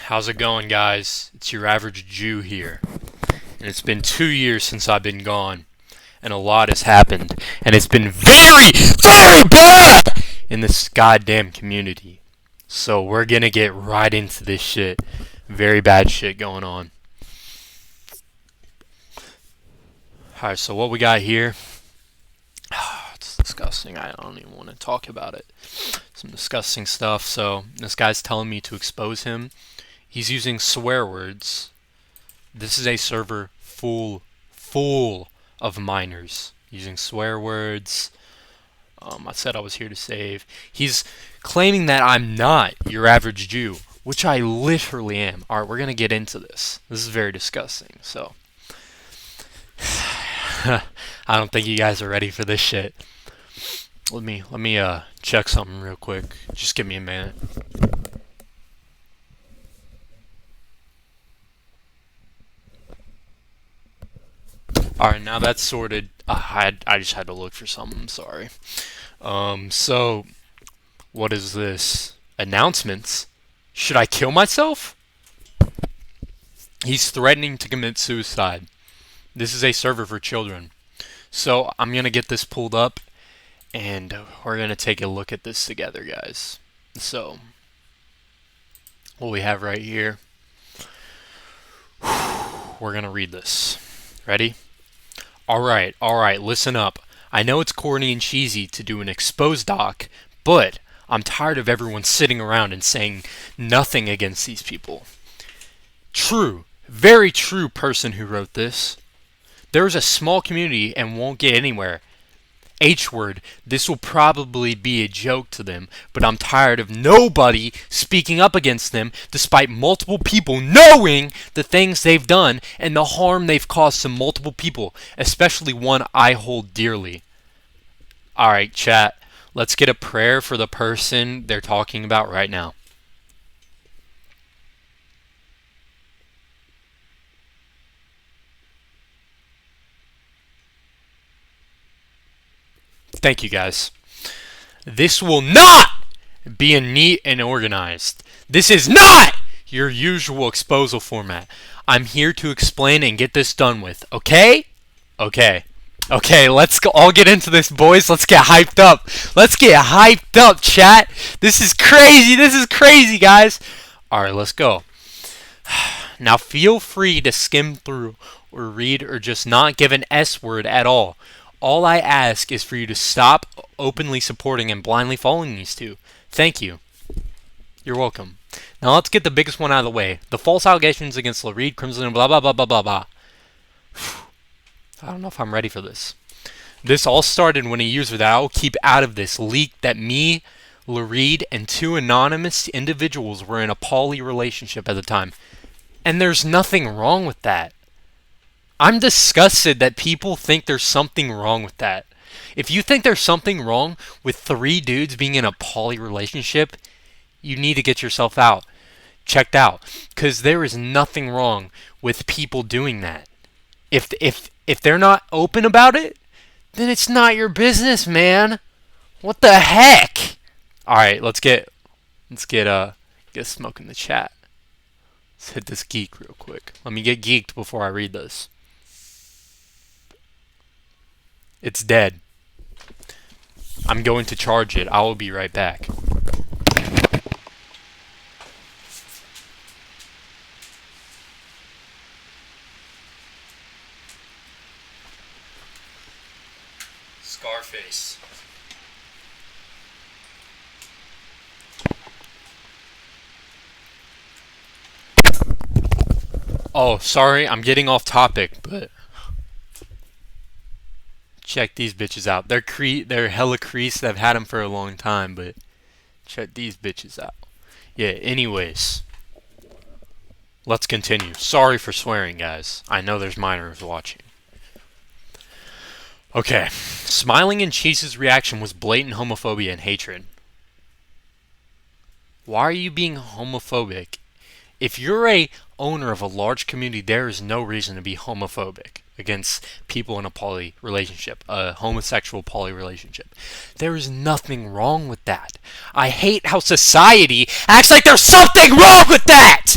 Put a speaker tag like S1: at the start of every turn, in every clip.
S1: How's it going, guys? It's your average Jew here. And it's been 2 years since I've been gone. And a lot has happened. And it's been very, very bad in this goddamn community. So we're gonna get right into this shit. Very bad shit going on. Alright, so what we got here. It's disgusting. I don't even want to talk about it. Some disgusting stuff. So this guy's telling me to expose him. He's using swear words. This is a server full of minors using swear words. I said I was here to save. He's claiming that I'm not your average Jew, which I literally am. Alright, we're gonna get into this. This is very disgusting, so I don't think you guys are ready for this shit. Let me check something real quick. Just give me a minute. Alright, now that's sorted. I just had to look for something, sorry. So, what is this? Announcements? Should I kill myself? He's threatening to commit suicide. This is a server for children. So, I'm gonna get this pulled up, and we're gonna take a look at this together, guys. So, what we have right here, we're gonna read this. Ready? Alright, listen up. I know it's corny and cheesy to do an exposed doc, but I'm tired of everyone sitting around and saying nothing against these people. True, very true person who wrote this. There is a small community and won't get anywhere. H-word, this will probably be a joke to them, but I'm tired of nobody speaking up against them despite multiple people knowing the things they've done and the harm they've caused to multiple people, especially one I hold dearly. Alright, chat, let's get a prayer for the person they're talking about right now. Thank you, guys. This will not be a neat and organized. This is not your usual exposal format. I'm here to explain and get this done with, okay? Okay, let's all get into this, boys. Let's get hyped up. Let's get hyped up, chat. This is crazy, guys. Alright, let's go. Now, feel free to skim through or read or just not give an S word at all. All I ask is for you to stop openly supporting and blindly following these two. Thank you. You're welcome. Now let's get the biggest one out of the way. The false allegations against Reed, Crimson, and blah blah blah blah blah blah. I don't know if I'm ready for this. This all started when a user that I will keep out of this leaked that me, Reed, and two anonymous individuals were in a poly relationship at the time. And there's nothing wrong with that. I'm disgusted that people think there's something wrong with that. If you think there's something wrong with three dudes being in a poly relationship, you need to get yourself checked out. Because there is nothing wrong with people doing that. If they're not open about it, then it's not your business, man. What the heck? Alright, let's get smoke in the chat. Let's hit this geek real quick. Let me get geeked before I read this. It's dead. I'm going to charge it. I will be right back. Scarface. Oh, sorry, I'm getting off topic, but check these bitches out. They're hella creased. I've had them for a long time, but check these bitches out. Yeah, anyways. Let's continue. Sorry for swearing, guys. I know there's minors watching. Okay. Smiling and Cheese's reaction was blatant homophobia and hatred. Why are you being homophobic? If you're a owner of a large community, there is no reason to be homophobic against people in a poly relationship, a homosexual poly relationship. There is nothing wrong with that. I hate how society acts like there's something wrong with that!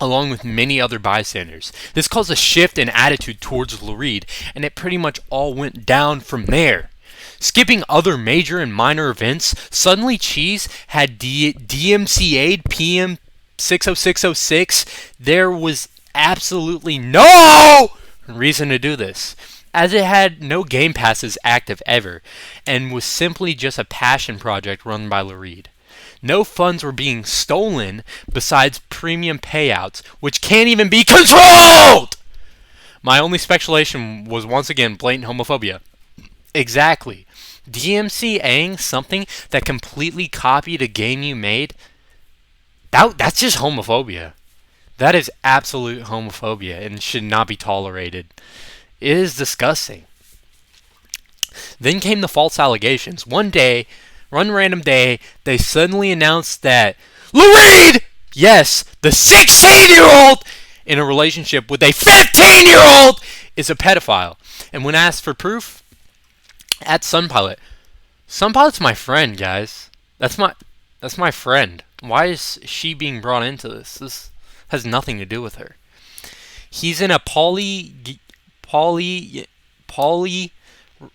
S1: along with many other bystanders. This caused a shift in attitude towards Lou Reed, and it pretty much all went down from there. Skipping other major and minor events, suddenly Cheese had DMCA'd PM 60606. There was absolutely no reason to do this, as it had no game passes active ever, and was simply just a passion project run by Lou Reed. No funds were being stolen besides premium payouts, which can't even be controlled! My only speculation was once again blatant homophobia. Exactly. DMCAing something that completely copied a game you made? That's just homophobia. That is absolute homophobia and should not be tolerated. It is disgusting. Then came the false allegations. One random day, they suddenly announced that Lou Reed, yes, the 16-year-old in a relationship with a 15-year-old, is a pedophile. And when asked for proof, at Sunpilot. Sunpilot's my friend, guys. That's my friend. Why is she being brought into this? This has nothing to do with her. He's in a poly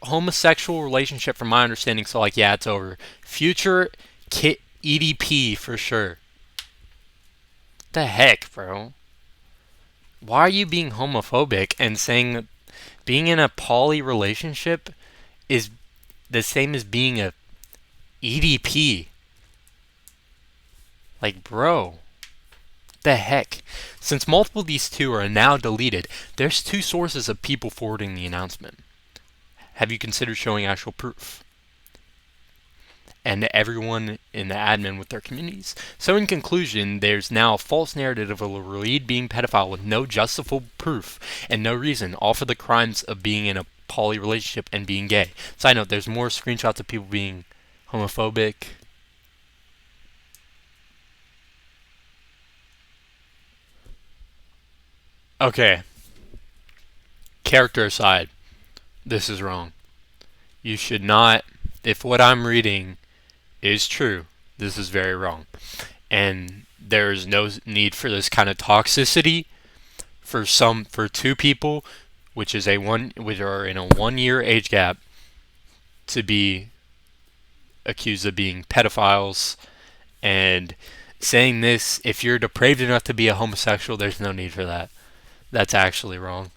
S1: homosexual relationship, from my understanding. So, like, yeah, it's over. Future EDP for sure. What the heck, bro? Why are you being homophobic and saying that being in a poly relationship is the same as being a EDP? Like, bro, the heck? Since multiple of these two are now deleted, there's two sources of people forwarding the announcement. Have you considered showing actual proof? And everyone in the admin with their communities. So in conclusion, there's now a false narrative of a Lou Reed being pedophile with no justifiable proof and no reason, all for the crimes of being in a poly relationship and being gay. Side note, there's more screenshots of people being homophobic. Okay. Character aside, this is wrong. You should not, if what I'm reading is true, this is very wrong. And there is no need for this kind of toxicity for two people, which are in a 1 year age gap, to be accused of being pedophiles. And saying this, if you're depraved enough to be a homosexual, there's no need for that. That's actually wrong.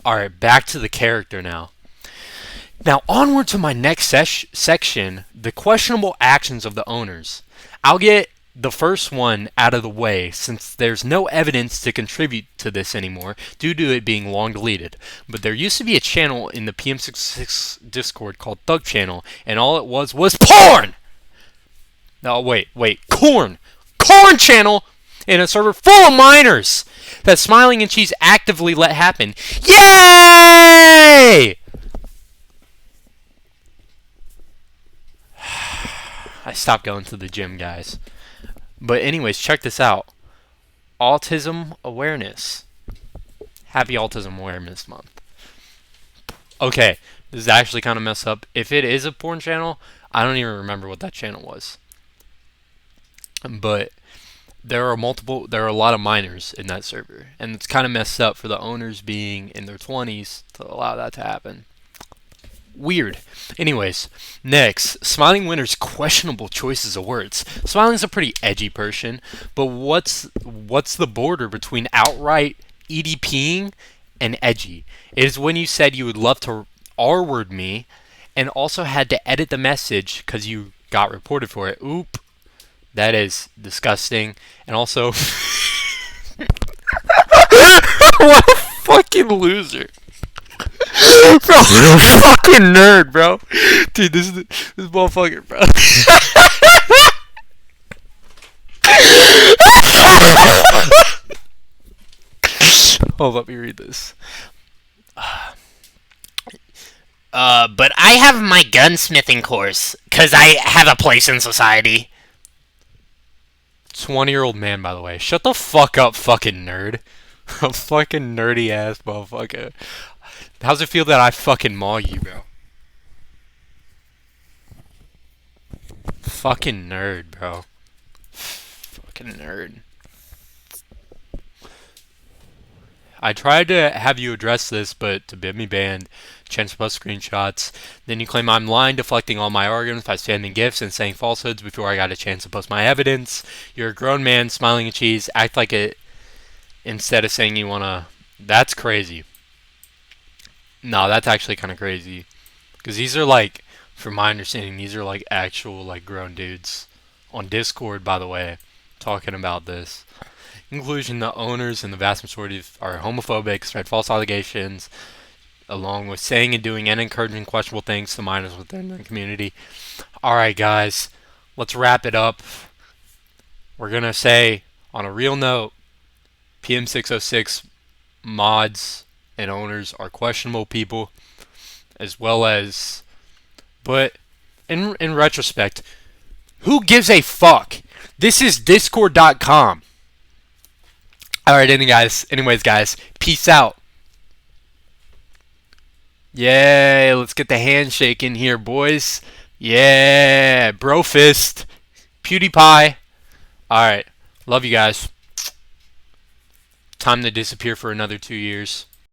S1: Alright, back to the character now. Now, onward to my next section, the questionable actions of the owners. I'll get the first one out of the way, since there's no evidence to contribute to this anymore, due to it being long deleted. But there used to be a channel in the PM66 Discord called Thug Channel, and all it was porn! No, wait, corn! Corn channel! In a server full of minors! That Smiling and Cheese actively let happen. Yay! I stopped going to the gym, guys. But anyways, check this out. Autism awareness. Happy Autism Awareness Month. Okay, this is actually kind of messed up. If it is a porn channel, I don't even remember what that channel was. But there are a lot of minors in that server, and it's kind of messed up for the owners being in their 20s to allow that to happen. Weird. Anyways, next, Smiling Winner's questionable choices of words. Smiling's a pretty edgy person, but what's the border between outright EDPing and edgy? It is when you said you would love to R-word me, and also had to edit the message because you got reported for it. Oop. That is disgusting. And also, what a fucking loser. Bro, what a fucking nerd, bro. Dude, this motherfucker, bro. Oh, let me read this. But I have my gunsmithing course, because I have a place in society. 20-year-old man, by the way. Shut the fuck up, fucking nerd. A fucking nerdy ass motherfucker. How's it feel that I fucking maul you, bro? Fucking nerd, bro. Fucking nerd. I tried to have you address this, but to bid me banned. Chance to post screenshots. Then you claim I'm lying, deflecting all my arguments by spamming gifs and saying falsehoods before I got a chance to post my evidence. You're a grown man, smiling at cheese. Act like it instead of saying you wanna. That's crazy. No, that's actually kind of crazy. Because these are like, from my understanding, these are like actual like grown dudes on Discord, by the way, talking about this. In conclusion, the owners and the vast majority are homophobic, spread false allegations, along with saying and doing and encouraging questionable things to minors within the community. Alright, guys, let's wrap it up. We're going to say, on a real note, PM606 mods and owners are questionable people, as well as. But in retrospect, who gives a fuck? This is Discord.com. Alright, anyways, guys, peace out. Yay, let's get the handshake in here, boys. Yeah, bro fist. PewDiePie. Alright, love you guys. Time to disappear for another 2 years.